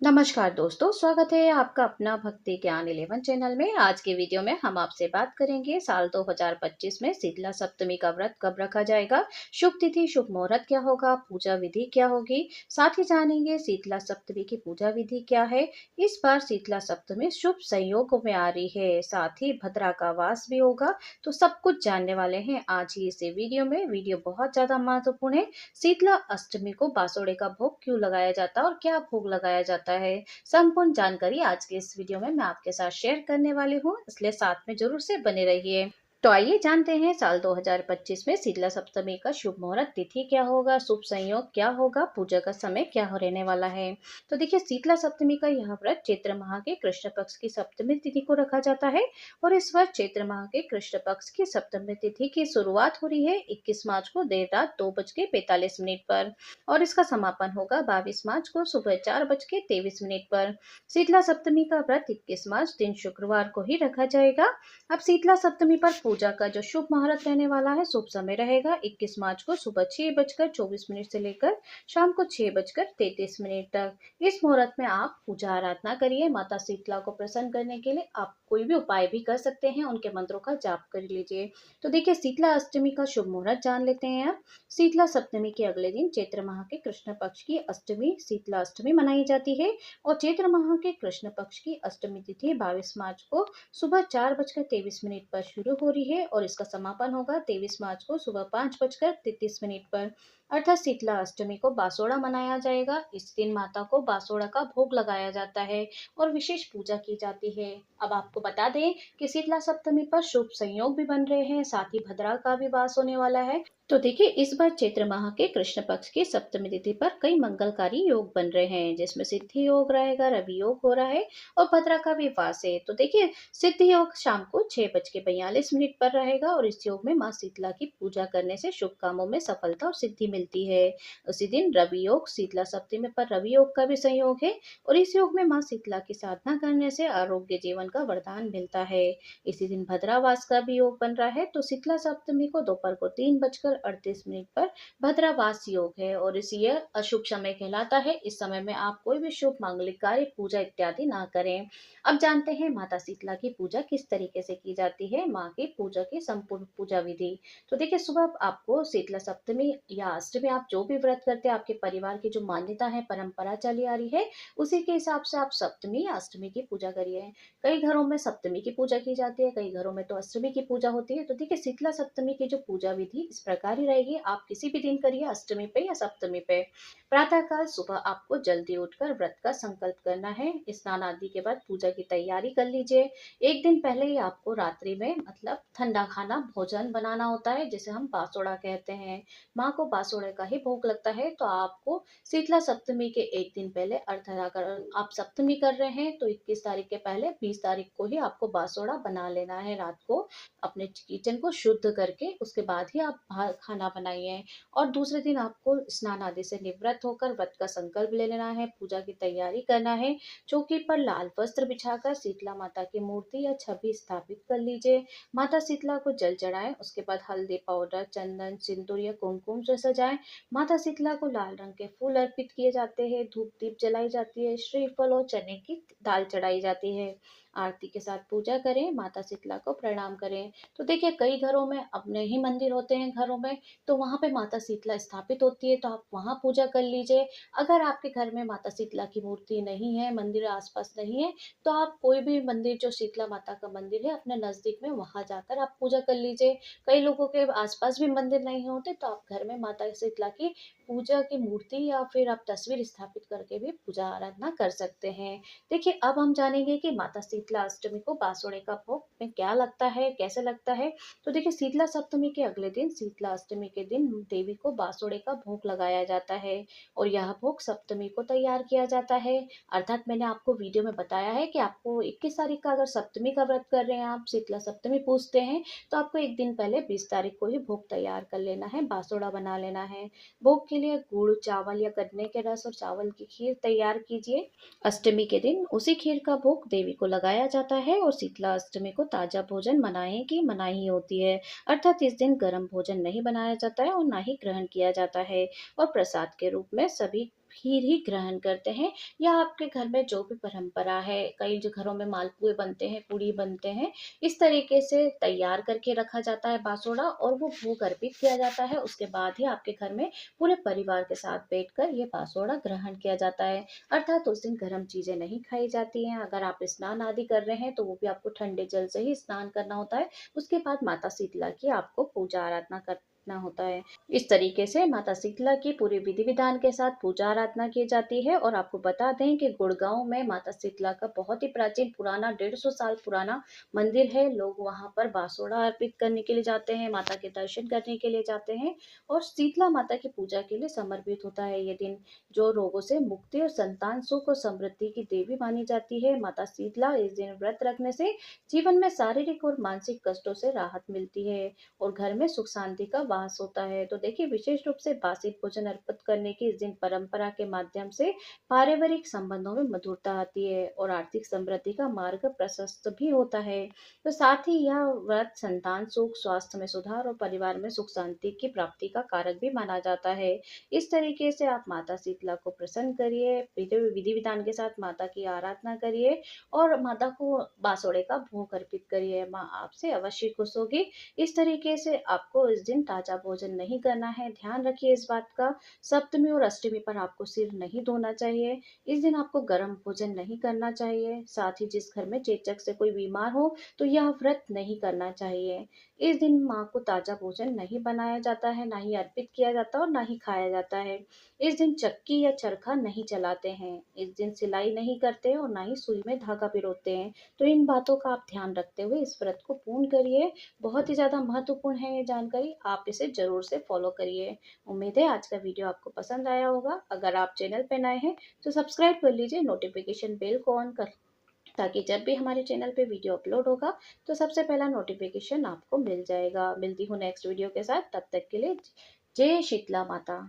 नमस्कार दोस्तों, स्वागत है आपका अपना भक्ति ज्ञान 11 चैनल में। आज की वीडियो में हम आपसे बात करेंगे साल 2025 में शीतला सप्तमी का व्रत कब रखा जाएगा, शुभ तिथि शुभ मुहूर्त क्या होगा, पूजा विधि क्या होगी। साथ ही जानेंगे शीतला सप्तमी की पूजा विधि क्या है। इस बार शीतला सप्तमी शुभ संयोगों में आ रही है, साथ ही भद्रा का वास भी होगा। तो सब कुछ जानने वाले हैं आज ही इस वीडियो में। वीडियो बहुत ज्यादा महत्वपूर्ण है। शीतला अष्टमी को बासोड़े का भोग क्यों लगाया जाता है और क्या भोग लगाया जाता है, संपूर्ण जानकारी आज के इस वीडियो में मैं आपके साथ शेयर करने वाली हूँ, इसलिए साथ में जरूर से बने रहिए। तो आइए जानते हैं साल 2025 में शीतला सप्तमी का शुभ मुहूर्त तिथि क्या होगा, शुभ संयोग क्या होगा, पूजा का समय क्या हो रहने वाला है। तो देखिए, शीतला सप्तमी का यह व्रत चैत्र माह के कृष्ण पक्ष की सप्तमी तिथि को रखा जाता है। और इस वर्ष चैत्र माह के कृष्ण पक्ष की सप्तमी तिथि की शुरुआत हो रही है 21 मार्च को देर रात 2:45 पर और इसका समापन होगा 22 मार्च को सुबह 4:23 पर। शीतला सप्तमी का व्रत 21 मार्च दिन शुक्रवार को ही रखा जाएगा। अब शीतला सप्तमी पर पूजा का जो शुभ मुहूर्त रहने वाला है, शुभ समय रहेगा 21 मार्च को सुबह 6:24 से लेकर शाम को 6:33 तक। इस मुहूर्त में आप पूजा आराधना करिए। माता शीतला को प्रसन्न करने के लिए आप कोई भी उपाय भी कर सकते हैं, उनके मंत्रों का जाप कर लीजिए। तो देखिए, शीतला अष्टमी का शुभ मुहूर्त जान लेते हैं आप। शीतला सप्तमी के अगले दिन चैत्र माह के कृष्ण पक्ष की अष्टमी शीतला अष्टमी मनाई जाती है। और चैत्र माह के कृष्ण पक्ष की अष्टमी तिथि 22 मार्च को सुबह 4:23 पर शुरू हो रही है और इसका समापन होगा 23 मार्च को सुबह 5:33 पर। अर्थात शीतला अष्टमी को बासोड़ा मनाया जाएगा। इस दिन माता को बासोड़ा का भोग लगाया जाता है और विशेष पूजा की जाती है। अब आपको बता दें कि शीतला सप्तमी पर शुभ संयोग भी बन रहे हैं, साथ ही भद्रा का भी वास होने वाला है। तो देखिए, इस बार चैत्र माह के कृष्ण पक्ष की सप्तमी तिथि पर कई मंगलकारी योग बन रहे हैं, जिसमें सिद्धि योग रहेगा, रवि योग हो रहा है और भद्रा का भी वास है। तो देखिए, सिद्धि योग शाम को 6:42 पर रहेगा और इस योग में माँ शीतला की पूजा करने से शुभ कामों में सफलता और सिद्धि मिलती है। उसी दिन रवि योग शीतला सप्तमी पर रवि योग का भी संयोग है और इस योग में माँ शीतला की साधना करने से आरोग्य जीवन का वरदान मिलता है। इसी दिन भद्रावास का भी योग बन रहा है। तो शीतला सप्तमी को दोपहर को 3:38 पर भद्रावास योग है और इस ये अशुभ समय कहलाता है। इस समय में आप कोई भी शुभ मांगलिक कार्य पूजा इत्यादि ना करें। अब जानते हैं माता शीतला की पूजा किस तरीके से की जाती है, माँ की पूजा की संपूर्ण पूजा विधि। तो देखिए, सुबह आपको शीतला सप्तमी या अष्टमी, आप जो भी व्रत करते हैं, आपके परिवार की जो मान्यता है, परंपरा चली आ रही है, उसी के हिसाब से आप सप्तमी या अष्टमी की पूजा करिए। कई घरों में सप्तमी की पूजा की जाती है, कई घरों में तो अष्टमी की पूजा होती है। तो देखिए, शीतला सप्तमी की जो पूजा विधि इस प्रकार ही रहेगी। आप किसी भी दिन करिए, अष्टमी पे या सप्तमी पे। प्रातःकाल सुबह आपको जल्दी उठकर व्रत का संकल्प करना है। स्नान आदि के बाद पूजा की तैयारी कर लीजिए। एक दिन पहले ही आपको रात्रि में मतलब ठंडा खाना भोजन बनाना होता है, जिसे हम बासोड़ा कहते हैं। माँ को बासोड़े का ही भोग लगता है। तो आपको शीतला सप्तमी के एक दिन पहले, अर्थात अगर आप सप्तमी कर रहे हैं तो 21 तारीख के पहले 20 तारीख को ही आपको बासोड़ा बना लेना है। रात को अपने किचन को शुद्ध करके उसके बाद ही आप खाना बनाइए। और दूसरे दिन आपको स्नान आदि से निवृत्त होकर व्रत का संकल्प ले लेना है, पूजा की तैयारी करना है। चौकी पर लाल वस्त्र बिछाकर शीतला माता की मूर्ति या छवि स्थापित कर लीजिए। माता शीतला को जल चढ़ाएं, उसके बाद हल्दी पाउडर, चंदन, सिंदूर या कुमकुम से सजाएं। माता शीतला को लाल रंग के फूल अर्पित किए जाते हैं, धूप दीप जलाई जाती है, श्रीफल और चने की दाल चढ़ाई जाती है। आरती के साथ पूजा करें, माता शीतला को प्रणाम करें। तो देखिए, कई घरों में अपने ही मंदिर होते हैं घरों में, तो वहां पे माता शीतला स्थापित होती है, तो आप वहां पूजा कर लीजिए। अगर आपके घर में माता शीतला की मूर्ति नहीं है, मंदिर आसपास नहीं है, तो आप कोई भी मंदिर जो शीतला माता का मंदिर है अपने नजदीक में, वहां जाकर आप पूजा कर लीजिए। कई लोगों के आसपास भी मंदिर नहीं होते, तो आप घर में माता शीतला की पूजा की मूर्ति या फिर आप तस्वीर स्थापित करके भी पूजा आराधना कर सकते हैं। देखिए, अब हम जानेंगे कि माता शीतला अष्टमी को बासोड़े का भोग में क्या लगता है, कैसे लगता है। तो देखिए, शीतला सप्तमी के अगले दिन शीतला अष्टमी के दिन देवी को बासोड़े का भोग लगाया जाता है और यह भोग सप्तमी को तैयार किया जाता है। अर्थात मैंने आपको वीडियो में बताया है कि आपको 21 तारीख का अगर सप्तमी का व्रत कर रहे हैं, आप शीतला सप्तमी पूजते हैं, तो आपको एक दिन पहले 20 तारीख को ही भोग तैयार कर लेना है, बासोड़ा बना लेना है। भोग के लिए गुड़, चावल या गन्ने के रस और चावल की खीर तैयार कीजिए। अष्टमी के दिन उसी खीर का भोग देवी को लगाया जाता है और शीतला अष्टमी को ताजा भोजन मनाए की मनाही होती है। अर्थात इस दिन गर्म भोजन नहीं बनाया जाता है और ना ही ग्रहण किया जाता है और प्रसाद के रूप में सभी खीर ही ग्रहण करते हैं, या आपके घर में जो भी परंपरा है, कई जो घरों में मालपुए बनते हैं, पूड़ी बनते हैं, इस तरीके से तैयार करके रखा जाता है बासोड़ा, और वो भोग अर्पित किया जाता है। उसके बाद ही आपके घर में पूरे परिवार के साथ बैठकर ये बासोड़ा ग्रहण किया जाता है। अर्थात उस दिन गर्म चीजें नहीं खाई जाती हैं। अगर आप स्नान आदि कर रहे हैं तो वो भी आपको ठंडे जल से ही स्नान करना होता है। उसके बाद माता शीतला की आपको पूजा आराधना करना होता है। इस तरीके से माता शीतला की पूरे विधि विधान के साथ पूजा आराधना की जाती है। और आपको बता दें कि गुड़गांव में माता शीतला का बहुत ही प्राचीन पुराना 150 साल पुराना मंदिर है। लोग वहां पर बासोड़ा अर्पित करने के लिए जाते हैं, माता के दर्शन करने के लिए जाते हैं, और शीतला माता की पूजा के लिए समर्पित होता है ये दिन। जो रोगों से मुक्ति और संतान सुख और समृद्धि की देवी मानी जाती है माता शीतला, इस दिन व्रत रखने से जीवन में शारीरिक और मानसिक कष्टों से राहत मिलती है और घर में सुख शांति का वास होता है। तो देखिए, विशेष रूप से बासी भोजन अर्पित करने की इस दिन परंपरा के माध्यम से पारिवारिक संबंधों में मधुरता आती है और आर्थिक समृद्धि का मार्ग प्रशस्त भी होता है। तो साथ ही यह व्रत संतान सुख, स्वास्थ्य में सुधार और परिवार में सुख शांति की प्राप्ति का कारक भी माना जाता है। इस तरीके से आप माता शीतला को प्रसन्न करिए, विधि विधान के साथ माता की आराधना करिए और माता को बासोड़े का भोग अर्पित करिए। माँ आपसे अवश्य खुश होगी। इस तरीके से आपको इस दिन ताजा भोजन नहीं करना है, ध्यान रखिए इस बात का। सप्तमी और अष्टमी पर आपको सिर नहीं धोना चाहिए। इस दिन आपको गर्म भोजन नहीं करना चाहिए। साथ ही जिस घर में चेचक से कोई बीमार हो तो यह व्रत नहीं करना चाहिए। इस दिन माँ को ताजा भोजन नहीं बनाया जाता है, ना ही अर्पित किया जाता और ना ही खाया जाता है। इस दिन चक्की या चरखा नहीं चलाते हैं। इस दिन सिलाई नहीं करते और ना ही सुई में धागा पिरोते हैं। तो इन बातों का आप ध्यान रखते हुए इस व्रत को पूर्ण करिए। बहुत ही ज़्यादा महत्वपूर्ण है ये जानकारी, आप इसे ज़रूर से फॉलो करिए। उम्मीद है आज का वीडियो आपको पसंद आया होगा। अगर आप चैनल पर नए हैं तो सब्सक्राइब कर लीजिए, नोटिफिकेशन बेल को ऑन कर, ताकि जब भी हमारे चैनल पे वीडियो अपलोड होगा तो सबसे पहला नोटिफिकेशन आपको मिल जाएगा। मिलती हूँ नेक्स्ट वीडियो के साथ, तब तक के लिए जय शीतला माता।